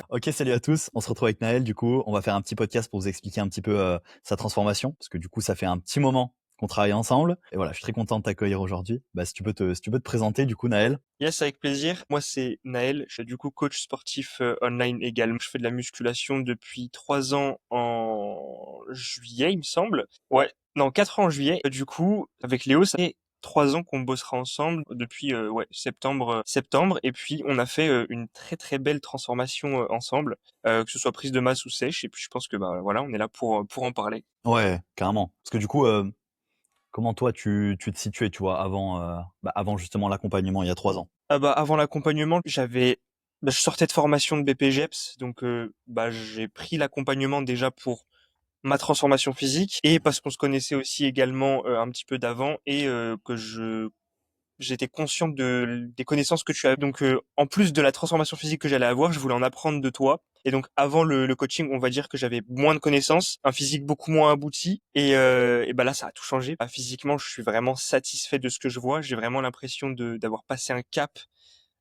Ok, salut à tous. On se retrouve avec Naël. Du coup, on va faire un petit podcast pour vous expliquer un petit peu sa transformation, parce que du coup, ça fait un petit moment qu'on travaille ensemble. Et voilà, je suis très content de t'accueillir aujourd'hui. Bah, si tu peux te présenter, du coup, Naël. Yes, avec plaisir. Moi, c'est Naël. Je suis du coup coach sportif online également. Je fais de la musculation depuis 3 ans en juillet, il me semble. Ouais, non, 4 ans en juillet. Du coup, avec Léo, ça fait 3 ans qu'on bossera ensemble depuis ouais septembre. Et puis, on a fait une très très belle transformation ensemble, que ce soit prise de masse ou sèche. Et puis, je pense que bah voilà, on est là pour en parler. Ouais, carrément. Parce que du coup, comment toi, tu te situais, tu vois, avant justement l'accompagnement il y a 3 ans. Ah bah avant l'accompagnement, je sortais de formation de BPGEPS, donc bah j'ai pris l'accompagnement déjà pour ma transformation physique et parce qu'on se connaissait aussi également un petit peu d'avant et que j'étais conscient des connaissances que tu as. Donc en plus de la transformation physique que j'allais avoir, je voulais en apprendre de toi. Et donc avant le coaching, on va dire que j'avais moins de connaissances, un physique beaucoup moins abouti et bah là ça a tout changé. Bah, physiquement, je suis vraiment satisfait de ce que je vois. J'ai vraiment l'impression d'avoir passé un cap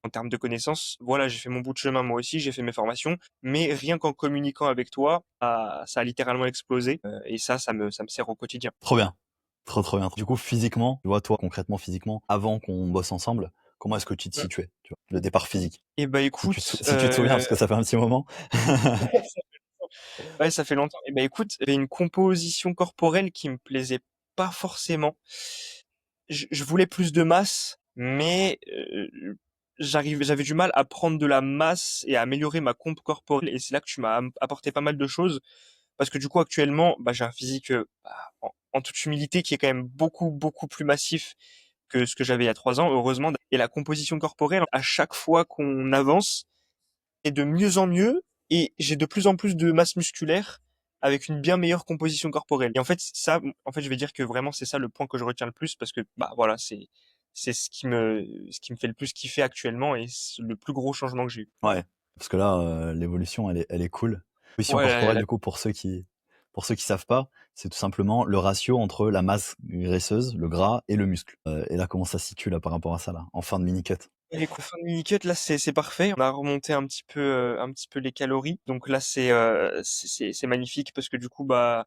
en termes de connaissances. Voilà, j'ai fait mon bout de chemin moi aussi, j'ai fait mes formations, mais rien qu'en communiquant avec toi, ça a littéralement explosé. Et ça me sert au quotidien. Trop bien. Trop, trop bien. Du coup, physiquement, tu vois, toi, concrètement, physiquement, avant qu'on bosse ensemble, comment est-ce que tu te Mm. situais, tu vois, le départ physique? Et bah Si écoute, si tu te souviens, parce que ça fait un petit moment. ouais, ça fait longtemps. Et bah écoute, il y avait une composition corporelle qui me plaisait pas forcément. Je voulais plus de masse, mais j'avais du mal à prendre de la masse et à améliorer ma comp corporelle. Et c'est là que tu m'as apporté pas mal de choses. Parce que du coup, actuellement, bah, j'ai un physique, en toute humilité, qui est quand même beaucoup, beaucoup plus massif que ce que j'avais il y a 3 ans, heureusement. Et la composition corporelle, à chaque fois qu'on avance, est de mieux en mieux. Et j'ai de plus en plus de masse musculaire avec une bien meilleure composition corporelle. Et en fait, ça, en fait, je vais dire que vraiment, c'est ça le point que je retiens le plus parce que, bah, voilà, c'est ce qui me fait le plus kiffer actuellement et c'est le plus gros changement que j'ai eu. Ouais, parce que là, l'évolution, elle est cool. Position Ouais, corporelle, du coup, pour ceux qui savent pas, c'est tout simplement le ratio entre la masse graisseuse, le gras et le muscle. Et là, comment ça se situe là par rapport à ça là, en fin de mini cut? et les fin de mini cut là c'est parfait. On a remonté un petit peu les calories. Donc là c'est magnifique parce que du coup bah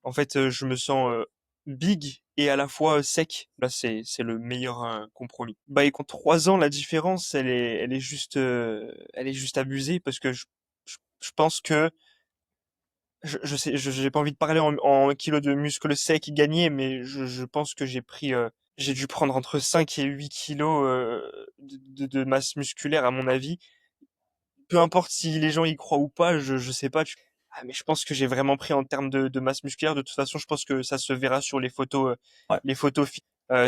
en fait je me sens big et à la fois sec. Là c'est le meilleur compromis. Bah et qu'en 3 ans la différence elle est juste abusée parce que je pense que je sais j'ai pas envie de parler en kilos de muscle sec gagné mais je pense que j'ai dû prendre entre 5 et 8 kilos de masse musculaire à mon avis. Peu importe si les gens y croient ou pas, je sais pas. Mais je pense que j'ai vraiment pris en termes de masse musculaire. De toute façon, je pense que ça se verra sur Ouais, les photos.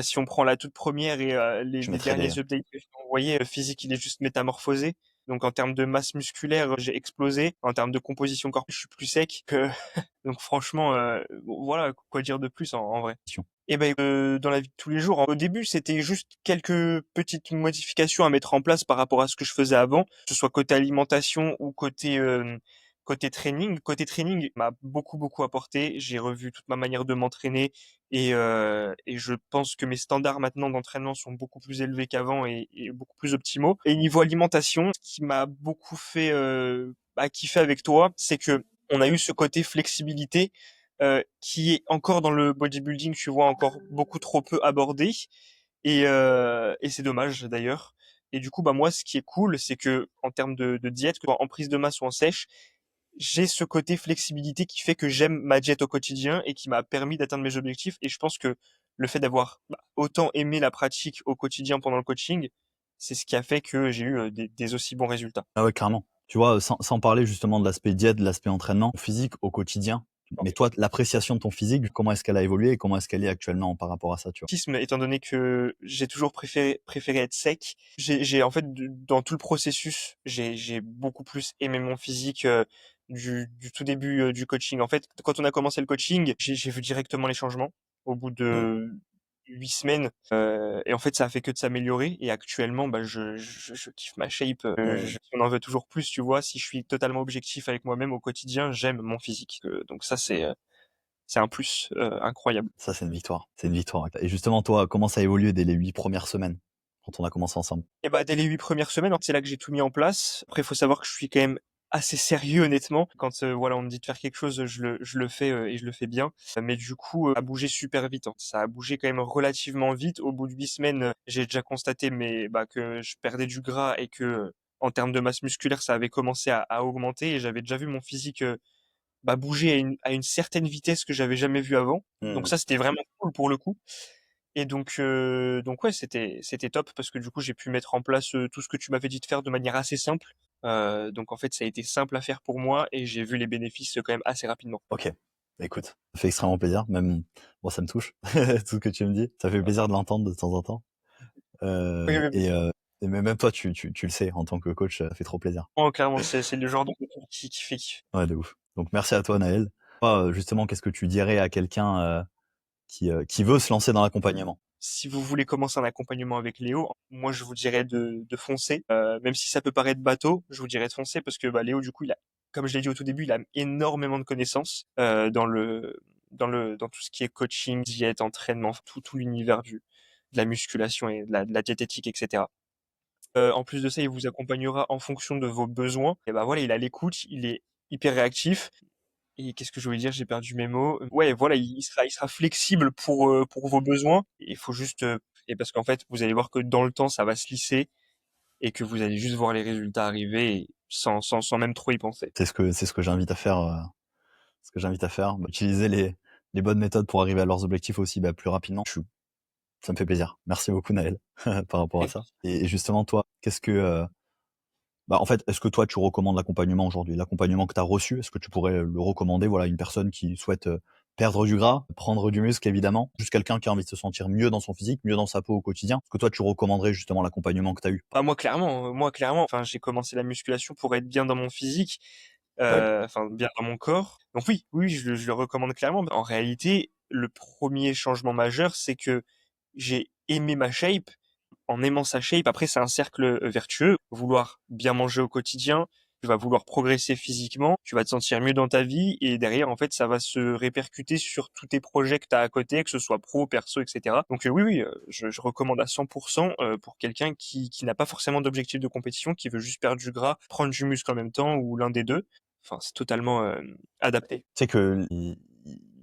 Si on prend la toute première et je les mettrai derniers les updates que je t'ai envoyés, physique, il est juste métamorphosé. Donc en termes de masse musculaire, j'ai explosé. En termes de composition corporelle, je suis plus sec que. Donc franchement, voilà, quoi dire de plus en vrai. Et ben dans la vie de tous les jours, au début, c'était juste quelques petites modifications à mettre en place par rapport à ce que je faisais avant, que ce soit côté alimentation ou côté training. Côté training m'a beaucoup beaucoup apporté. J'ai revu toute ma manière de m'entraîner et je pense que mes standards maintenant d'entraînement sont beaucoup plus élevés qu'avant et beaucoup plus optimaux. Et niveau alimentation, ce qui m'a beaucoup fait kiffer avec toi, c'est que on a eu ce côté flexibilité qui est encore dans le bodybuilding, tu vois, encore beaucoup trop peu abordé. Et c'est dommage d'ailleurs. Et du coup, bah moi, ce qui est cool, c'est que en termes de diète, que ce soit en prise de masse ou en sèche, j'ai ce côté flexibilité qui fait que j'aime ma diète au quotidien et qui m'a permis d'atteindre mes objectifs. Et je pense que le fait d'avoir autant aimé la pratique au quotidien pendant le coaching, c'est ce qui a fait que j'ai eu des aussi bons résultats. Ah ouais, carrément. Tu vois, sans parler justement de l'aspect diète, de l'aspect entraînement, physique au quotidien, mais toi, l'appréciation de ton physique, comment est-ce qu'elle a évolué et comment est-ce qu'elle est actuellement par rapport à ça, tu vois? Étant donné que j'ai toujours préféré être sec, j'ai en fait dans tout le processus, j'ai beaucoup plus aimé mon physique du tout début du coaching. En fait, quand on a commencé le coaching, j'ai vu directement les changements au bout de 8 semaines. Et en fait, ça a fait que de s'améliorer. Et actuellement, bah, je kiffe ma shape. On en veut toujours plus, tu vois. Si je suis totalement objectif avec moi-même au quotidien, j'aime mon physique. Donc ça, c'est un plus incroyable. Ça, c'est une victoire. C'est une victoire. Et justement, toi, comment ça a évolué dès les 8 premières semaines, quand on a commencé ensemble? Et bah, dès les 8 premières semaines, c'est là que j'ai tout mis en place. Après, il faut savoir que je suis quand même assez sérieux honnêtement. Quand voilà, on me dit de faire quelque chose, je le fais et je le fais bien. Mais du coup, ça a bougé super vite, hein. Ça a bougé quand même relativement vite. Au bout de 8 semaines, j'ai déjà constaté que je perdais du gras et que en termes de masse musculaire, ça avait commencé à augmenter et j'avais déjà vu mon physique bouger à une certaine vitesse que j'avais jamais vue avant. Donc Mmh. ça, c'était vraiment cool pour le coup. Et donc ouais, c'était top parce que du coup, j'ai pu mettre en place tout ce que tu m'avais dit de faire de manière assez simple. Donc en fait, ça a été simple à faire pour moi et j'ai vu les bénéfices quand même assez rapidement. OK. Écoute, ça fait extrêmement plaisir, même moi ça me touche, tout ce que tu me dis. Ça fait plaisir de l'entendre de temps en temps. Oui, Heu oui, oui. et heu et même toi, tu le sais, en tant que coach, ça fait trop plaisir. Oh, clairement, c'est le genre de contenu qui fait kiffer. Ouais, de ouf. Donc merci à toi, Naël. Toi, justement, qu'est-ce que tu dirais à quelqu'un, qui veut se lancer dans l'accompagnement? Si vous voulez commencer un accompagnement avec Léo, moi je vous dirais de foncer. Même si ça peut paraître bateau, je vous dirais de foncer parce que Léo, du coup, comme je l'ai dit au tout début, il a énormément de connaissances dans tout ce qui est coaching, diète, entraînement, tout l'univers de la musculation et de la diététique, etc. En plus de ça, il vous accompagnera en fonction de vos besoins. Et voilà, il a l'écoute, il est hyper réactif. Et qu'est-ce que je voulais dire? J'ai perdu mes mots. Ouais, voilà, il sera flexible pour vos besoins. Il faut juste, et parce qu'en fait, vous allez voir que dans le temps, ça va se lisser et que vous allez juste voir les résultats arriver et sans même trop y penser. C'est ce que j'invite à faire, ce que j'invite à faire. Utiliser les bonnes méthodes pour arriver à leurs objectifs aussi, plus rapidement. Ça me fait plaisir. Merci beaucoup, Naël, par rapport à ça. Et justement, toi, qu'est-ce que, en fait, est-ce que toi, tu recommandes l'accompagnement aujourd'hui? L'accompagnement que tu as reçu, est-ce que tu pourrais le recommander, voilà, à une personne qui souhaite, perdre du gras, prendre du muscle évidemment, juste quelqu'un qui a envie de se sentir mieux dans son physique, mieux dans sa peau au quotidien? Est-ce que toi, tu recommanderais justement l'accompagnement que tu as eu? Moi clairement, enfin, j'ai commencé la musculation pour être bien dans mon physique, Ouais. enfin bien dans mon corps. Donc oui, oui, je le recommande clairement. En réalité, le premier changement majeur, c'est que j'ai aimé ma shape. En aimant sa shape, après c'est un cercle vertueux. Vouloir bien manger au quotidien, tu vas vouloir progresser physiquement, tu vas te sentir mieux dans ta vie et derrière en fait ça va se répercuter sur tous tes projets que tu as à côté, que ce soit pro, perso, etc. Donc oui, oui, je recommande à 100% pour quelqu'un qui n'a pas forcément d'objectif de compétition, qui veut juste perdre du gras, prendre du muscle en même temps ou l'un des deux. Enfin, c'est totalement adapté. Tu sais que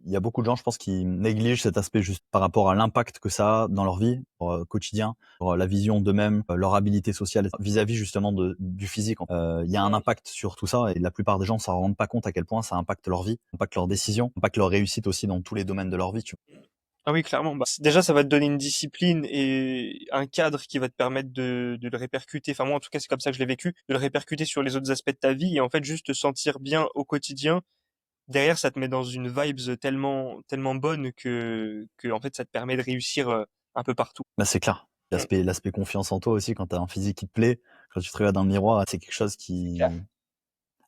il y a beaucoup de gens, je pense, qui négligent cet aspect juste par rapport à l'impact que ça a dans leur vie, quotidien, sur la vision d'eux-mêmes, leur habilité sociale vis-à-vis justement du physique. Il y a un impact sur tout ça et la plupart des gens s'en rendent pas compte à quel point ça impacte leur vie, impacte leurs décisions, impacte leur réussite aussi dans tous les domaines de leur vie, tu vois? Ah oui, clairement. Déjà, ça va te donner une discipline et un cadre qui va te permettre de le répercuter. Enfin, moi, en tout cas, c'est comme ça que je l'ai vécu, de le répercuter sur les autres aspects de ta vie et en fait, juste te sentir bien au quotidien. Derrière, ça te met dans une vibes tellement bonne que en fait, ça te permet de réussir un peu partout. C'est clair. Mm. L'aspect confiance en toi aussi quand tu as un physique qui te plaît, quand tu te regardes dans le miroir, c'est quelque chose C'est clair.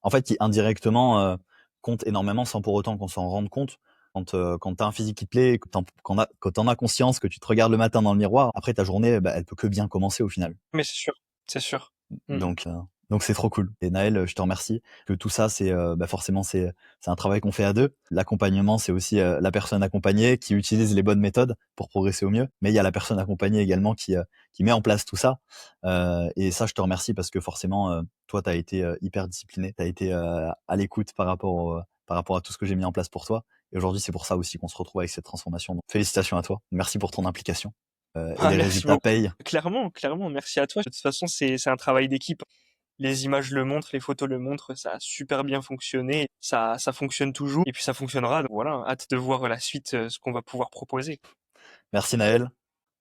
en fait, qui indirectement, compte énormément sans pour autant qu'on s'en rende compte. Quand tu as un physique qui te plaît, que tu en as conscience, que tu te regardes le matin dans le miroir, après ta journée, elle peut que bien commencer au final. Mais c'est sûr, c'est sûr. Mm. Donc c'est trop cool. Et Naël, je te remercie que tout ça, forcément c'est un travail qu'on fait à 2. L'accompagnement, c'est aussi, la personne accompagnée qui utilise les bonnes méthodes pour progresser au mieux. Mais il y a la personne accompagnée également qui met en place tout ça. Et ça, je te remercie parce que forcément, toi, tu as été, hyper discipliné. Tu as été, à l'écoute par rapport à tout ce que j'ai mis en place pour toi. Et aujourd'hui, c'est pour ça aussi qu'on se retrouve avec cette transformation. Donc félicitations à toi. Merci pour ton implication, et Ah, les merci résultats beaucoup. payent. Clairement, clairement, merci à toi. De toute façon, c'est un travail d'équipe. Les images le montrent, les photos le montrent, ça a super bien fonctionné, ça fonctionne toujours et puis ça fonctionnera. Donc voilà, hâte de voir la suite, ce qu'on va pouvoir proposer. Merci Naël.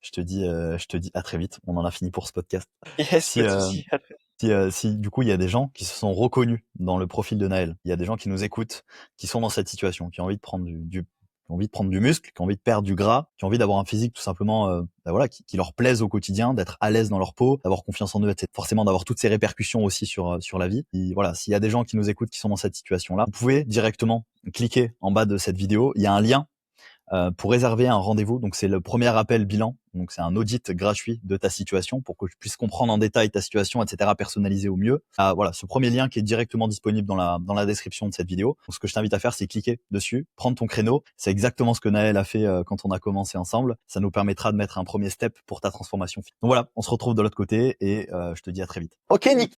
Je te dis à très vite. On en a fini pour ce podcast. Yes, Si, pas de euh, souci. si du coup il y a des gens qui se sont reconnus dans le profil de Naël, il y a des gens qui nous écoutent, qui sont dans cette situation, qui ont envie de prendre qui ont envie de prendre du muscle, qui ont envie de perdre du gras, qui ont envie d'avoir un physique tout simplement, voilà, qui leur plaise au quotidien, d'être à l'aise dans leur peau, d'avoir confiance en eux, etc. Forcément d'avoir toutes ces répercussions aussi sur la vie. Et voilà, s'il y a des gens qui nous écoutent qui sont dans cette situation-là, vous pouvez directement cliquer en bas de cette vidéo. Il y a un lien pour réserver un rendez-vous. Donc c'est le premier appel bilan. Donc c'est un audit gratuit de ta situation pour que je puisse comprendre en détail ta situation, etc., personnaliser au mieux. Voilà, ce premier lien qui est directement disponible dans la description de cette vidéo. Donc ce que je t'invite à faire, c'est cliquer dessus, prendre ton créneau. C'est exactement ce que Naël a fait quand on a commencé ensemble. Ça nous permettra de mettre un premier step pour ta transformation. Donc voilà, on se retrouve de l'autre côté et je te dis à très vite. Ok, Nick.